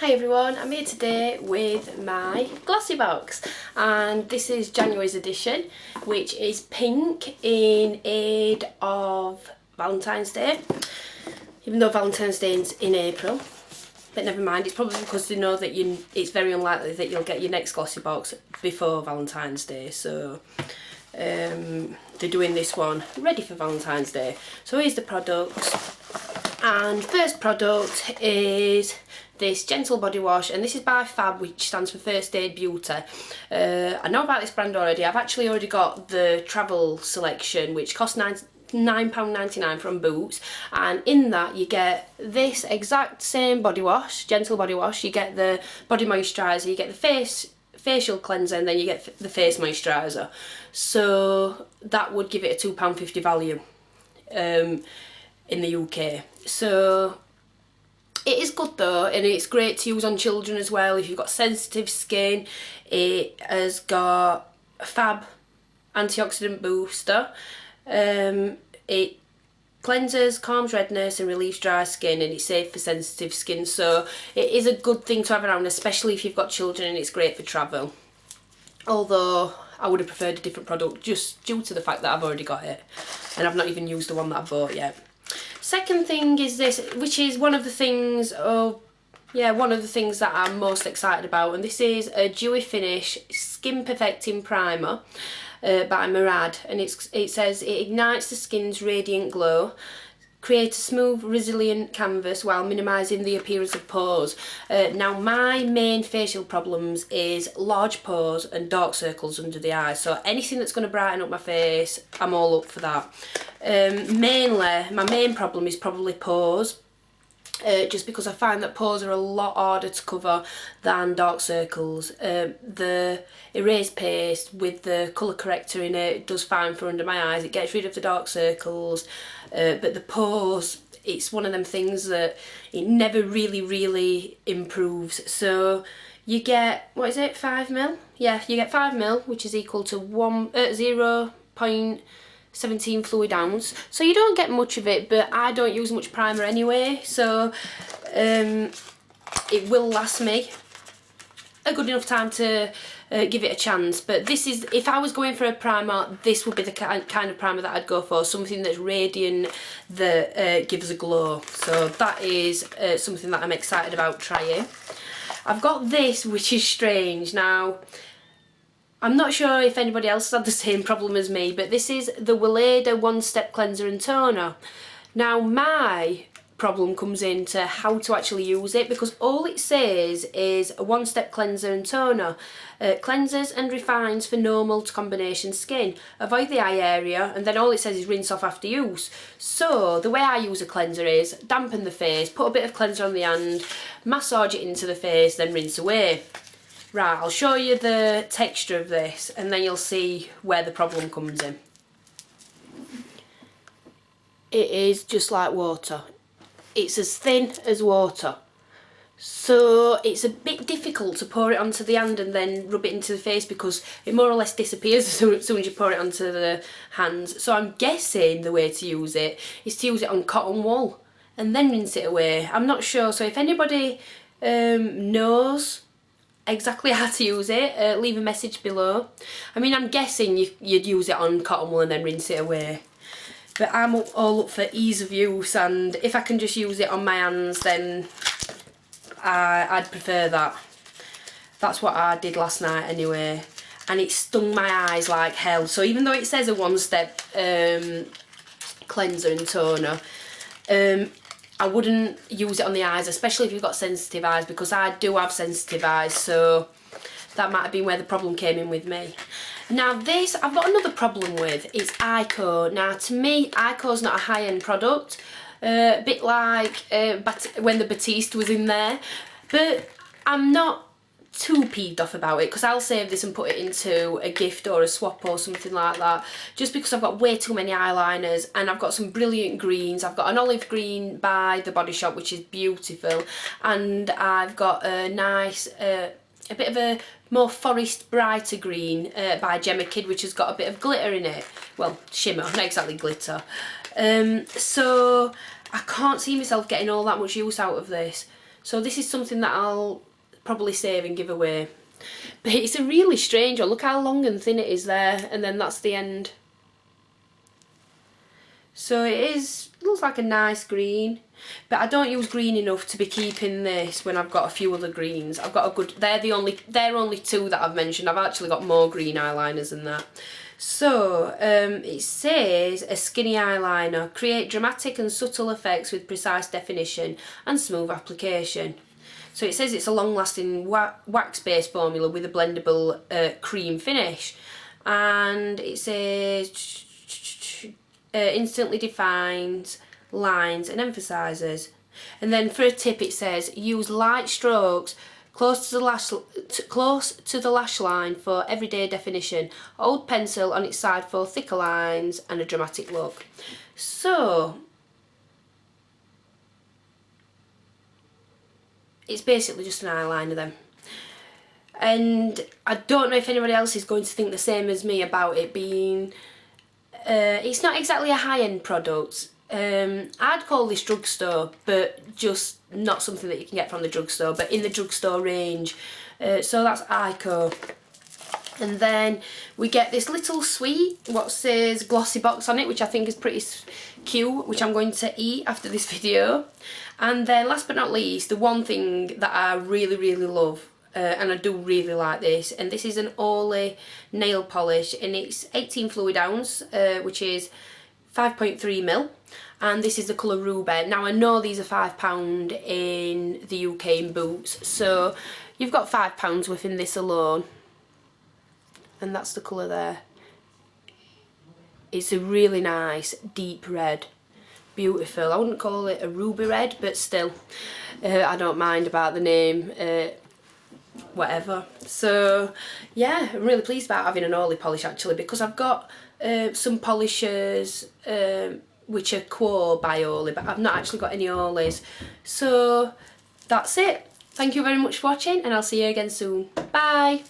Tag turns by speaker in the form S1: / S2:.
S1: Hi everyone, I'm here today with my Glossybox and this is January's edition, which is pink in aid of Valentine's Day, even though Valentine's Day is in April. But never mind, it's probably because they know that it's very unlikely that you'll get your next Glossybox before Valentine's Day, so they're doing this one ready for Valentine's Day. So here's the products, and first product is this gentle body wash, and this is by Fab, which stands for First Aid Beauty. I know about this brand already. I've actually already got the travel selection, which costs £9.99 from Boots, and in that you get this exact same body wash, gentle body wash. You get the body moisturiser, you get the facial cleanser, and then you get the face moisturiser. So that would give it a £2.50 value in the UK. So it is good though, and it's great to use on children as well if you've got sensitive skin. It has got a Fab antioxidant booster. It cleanses, calms redness and relieves dry skin, and it's safe for sensitive skin, so it is a good thing to have around, especially if you've got children, and it's great for travel. Although I would have preferred a different product just due to the fact that I've already got it and I've not even used the one that I bought yet. Second thing is this, which is one of the things that I'm most excited about, and this is a dewy finish skin perfecting primer by Murad, and it says it ignites the skin's radiant glow, create a smooth resilient canvas while minimising the appearance of pores. Now my main facial problems is large pores and dark circles under the eyes, so anything that's going to brighten up my face, I'm all up for that. Mainly, my main problem is probably pores, just because I find that pores are a lot harder to cover than dark circles. The erase paste with the colour corrector in it does fine for under my eyes, it gets rid of the dark circles, but the pores, it's one of them things that it never really improves. So you get, what is it, 5ml? Yeah, you get 5ml, which is equal to 0.17 fluid ounce, so you don't get much of it, but I don't use much primer anyway, so it will last me a good enough time to give it a chance. But this is, if I was going for a primer, this would be the kind of primer that I'd go for, something that's radiant, that gives a glow. So that is something that I'm excited about trying. I've got this, which is strange. Now, I'm not sure if anybody else has had the same problem as me, but this is the Weleda One Step Cleanser and Toner. Now my problem comes into how to actually use it, because all it says is a one-step cleanser and toner. Cleanses and refines for normal to combination skin. Avoid the eye area, and then all it says is rinse off after use. So the way I use a cleanser is dampen the face, put a bit of cleanser on the hand, massage it into the face, then rinse away. Right, I'll show you the texture of this and then you'll see where the problem comes in. It is just like water. It's as thin as water. So it's a bit difficult to pour it onto the hand and then rub it into the face, because it more or less disappears as soon as you pour it onto the hands. So I'm guessing the way to use it is to use it on cotton wool and then rinse it away. I'm not sure, so if anybody knows exactly how to use it, leave a message below. I mean, I'm guessing you'd use it on cotton wool and then rinse it away, but I'm all up for ease of use, and if I can just use it on my hands, then I'd prefer that. That's what I did last night anyway, and it stung my eyes like hell. So even though it says a one-step cleanser and toner, I wouldn't use it on the eyes, especially if you've got sensitive eyes, because I do have sensitive eyes, so that might have been where the problem came in with me. Now this, I've got another problem with, it's Ico. Now to me, Ico's not a high-end product, a bit like when the Batiste was in there, but I'm not too peeved off about it, because I'll save this and put it into a gift or a swap or something like that, just because I've got way too many eyeliners, and I've got some brilliant greens. I've got an olive green by The Body Shop, which is beautiful, and I've got a nice a bit of a more forest brighter green by Gemma Kid, which has got a bit of glitter in it, well, shimmer, not exactly glitter. So I can't see myself getting all that much use out of this. So this is something that I'll probably save and give away. But it's a really strange one. Look how long and thin it is there, and then that's the end. So it looks like a nice green, but I don't use green enough to be keeping this when I've got a few other greens. I've got a good, they're only two that I've mentioned. I've actually got more green eyeliners than that. So it says a skinny eyeliner, create dramatic and subtle effects with precise definition and smooth application. So it says it's a long-lasting wax-based formula with a blendable cream finish, and it says instantly defines lines and emphasises. And then for a tip it says use light strokes close to the lash line for everyday definition. Hold pencil on its side for thicker lines and a dramatic look. So it's basically just an eyeliner then. And I don't know if anybody else is going to think the same as me about it being it's not exactly a high-end product. I'd call this drugstore, but just not something that you can get from the drugstore, but in the drugstore range. So that's Ico. And then we get this little sweet, what says Glossybox on it, which I think is pretty cute, which I'm going to eat after this video. And then last but not least, the one thing that I really, really love, and I do really like this, and this is an Orly nail polish, and it's 18 fluid ounce, which is 5.3ml, and this is the colour Ruby. Now I know these are £5 in the UK in Boots, so you've got £5 within this alone, and that's the colour there. It's a really nice deep red, beautiful. I wouldn't call it a ruby red, but still, I don't mind about the name. Whatever. So yeah, I'm really pleased about having an Orly polish actually, because I've got some polishers which are Quo by Orly, but I've not actually got any Orlys. So that's it. Thank you very much for watching, and I'll see you again soon. Bye.